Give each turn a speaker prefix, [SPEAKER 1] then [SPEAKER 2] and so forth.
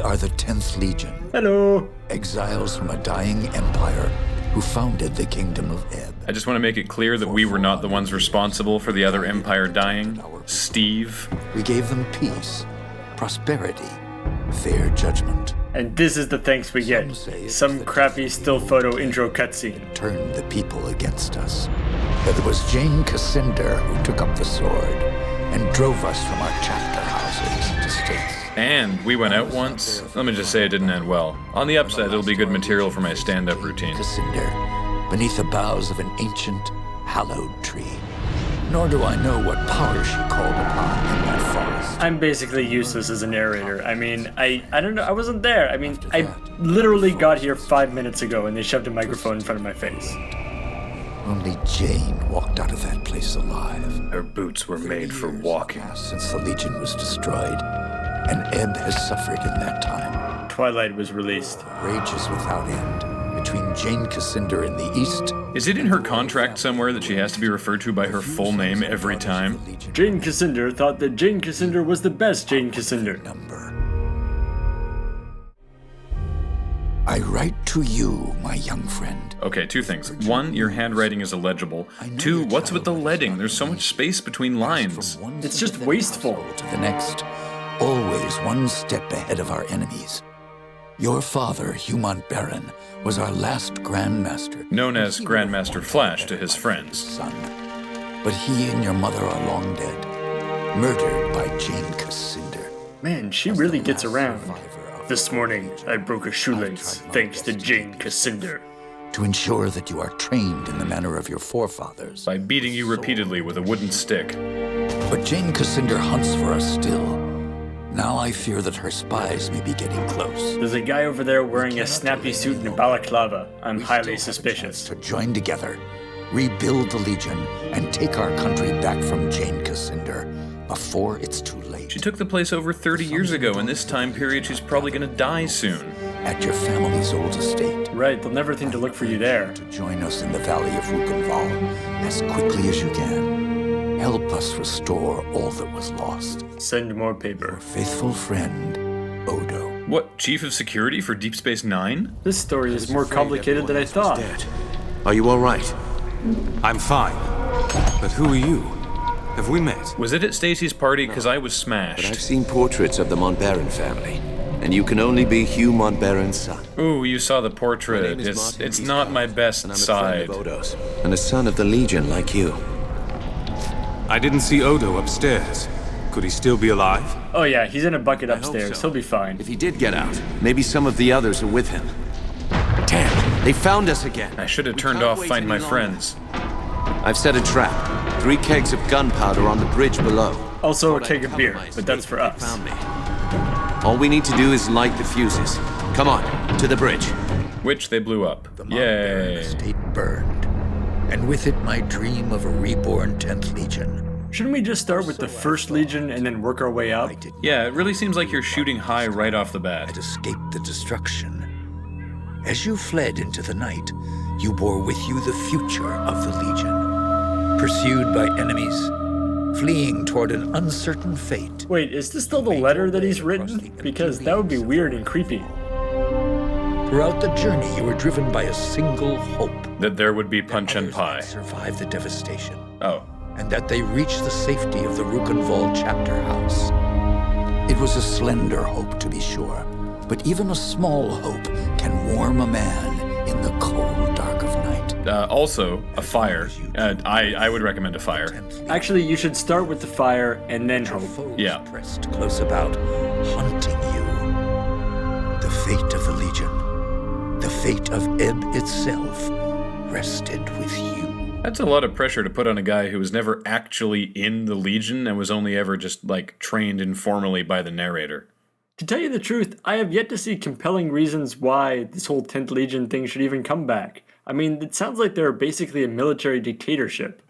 [SPEAKER 1] are the 10th Legion.
[SPEAKER 2] Hello.
[SPEAKER 1] Exiles from a dying empire who founded the Kingdom of Eb.
[SPEAKER 3] I just want to make it clear that we were not the ones responsible for the other empire dying. Steve.
[SPEAKER 1] We gave them peace, prosperity, fair judgment.
[SPEAKER 2] And this is the thanks we get. Some crappy still photo intro cutscene.
[SPEAKER 1] Turned the people against us. But it was Jane Cassinder who took up the sword and drove us from our chapter houses and estates.
[SPEAKER 3] And we went out once. Let me just say it didn't end well. On the upside, it'll be good material for my stand-up routine.
[SPEAKER 1] Cassinder, beneath the boughs of an ancient, hallowed tree. Nor do I know what power she called upon in that forest.
[SPEAKER 2] I'm basically useless as a narrator. I mean, I don't know, I wasn't there. I mean, I literally got here 5 minutes ago and they shoved a microphone in front of my face.
[SPEAKER 1] Only Jane walked out of that place alive.
[SPEAKER 3] Her boots were made for walking.
[SPEAKER 1] Since the Legion was destroyed, and Eb has suffered in that time.
[SPEAKER 2] Twilight was released.
[SPEAKER 1] Rages without end between Jane Cassinder in the east.
[SPEAKER 3] Is it in her contract somewhere that she has to be referred to by her full name every time?
[SPEAKER 2] Jane Cassinder thought that Jane Cassinder was the best Jane Cassinder.
[SPEAKER 1] I write to you, my young friend.
[SPEAKER 3] Okay, two things. One, your handwriting is illegible. Two, what's with the leading? There's so much space between lines.
[SPEAKER 2] It's just wasteful.
[SPEAKER 1] To the next, always one step ahead of our enemies. Your father, Hugh Montbaron, was our last Grandmaster.
[SPEAKER 3] Known as Grandmaster Flash to his friends.
[SPEAKER 1] Son. But he and your mother are long dead. Murdered by Jane Cassinder.
[SPEAKER 2] Man, she really gets around. This morning, I broke a shoelace, thanks to Jane Cassinder.
[SPEAKER 1] To ensure that you are trained in the manner of your forefathers.
[SPEAKER 3] By beating you repeatedly with a wooden stick.
[SPEAKER 1] But Jane Cassinder hunts for us still. Now I fear that her spies may be getting close.
[SPEAKER 2] There's a guy over there wearing a snappy suit and a balaclava. I'm highly suspicious.
[SPEAKER 1] To join together, rebuild the Legion, and take our country back from Jane Cassinder before it's too late.
[SPEAKER 3] She took the place over 30 years ago. In this time period, she's probably gonna die soon.
[SPEAKER 1] At your family's old estate.
[SPEAKER 2] Right, they'll never think to look for you there.
[SPEAKER 1] To join us in the Valley of Rukenval as quickly as you can. Help us restore all that was lost.
[SPEAKER 2] Send more paper.
[SPEAKER 1] Your faithful friend, Odo.
[SPEAKER 3] What, Chief of Security for Deep Space Nine?
[SPEAKER 2] This story is more complicated than I thought.
[SPEAKER 4] Are you all right? I'm fine. But who are you? Have we met?
[SPEAKER 3] Was it at Stacy's party? Because I was smashed.
[SPEAKER 5] But I've seen portraits of the Montbaron family, and you can only be Hugh Montbaron's son.
[SPEAKER 3] Ooh, you saw the portrait. It's not my best
[SPEAKER 5] and I'm
[SPEAKER 3] side.
[SPEAKER 5] a friend of Odo's, and a son of the Legion like you.
[SPEAKER 4] I didn't see Odo upstairs. Could he still be alive?
[SPEAKER 2] Oh yeah, he's in a bucket upstairs. He'll be fine.
[SPEAKER 5] If he did get out, maybe some of the others are with him. Damn, they found us again.
[SPEAKER 3] I should have turned off Find My Friends.
[SPEAKER 5] I've set a trap. 3 kegs of gunpowder on the bridge below.
[SPEAKER 2] Also a keg of beer, but that's for us.
[SPEAKER 5] Found me. All we need to do is light the fuses. Come on, to the bridge.
[SPEAKER 3] Which they blew up.
[SPEAKER 1] The Montbaron
[SPEAKER 3] Yay.
[SPEAKER 1] estate burned, and with it my dream of a reborn 10th Legion.
[SPEAKER 2] Shouldn't we just start with the first Legion and then work our way up?
[SPEAKER 3] Yeah, it really seems like you're shooting high right off the bat.
[SPEAKER 1] Had escaped the destruction. As you fled into the night, you bore with you the future of the Legion. Pursued by enemies, fleeing toward an uncertain fate.
[SPEAKER 2] Wait, is this still the letter that he's written? Because that would be weird and creepy.
[SPEAKER 1] Throughout the journey, you were driven by a single hope.
[SPEAKER 3] That there would be punch and pie.
[SPEAKER 1] Survive the devastation.
[SPEAKER 3] Oh.
[SPEAKER 1] And that they reach the safety of the Rukenval chapter house. It was a slender hope, to be sure, but even a small hope can warm a man in the cold dark of night.
[SPEAKER 3] Also, a fire. I would recommend a fire.
[SPEAKER 2] Actually, you should start with the fire and then hope.
[SPEAKER 3] Yeah.
[SPEAKER 1] Pressed close about, hunting you. The fate of the Legion, the fate of Eb itself, rested with you.
[SPEAKER 3] That's a lot of pressure to put on a guy who was never actually in the Legion and was only ever just, like, trained informally by the narrator.
[SPEAKER 2] To tell you the truth, I have yet to see compelling reasons why this whole 10th Legion thing should even come back. I mean, it sounds like they're basically a military dictatorship.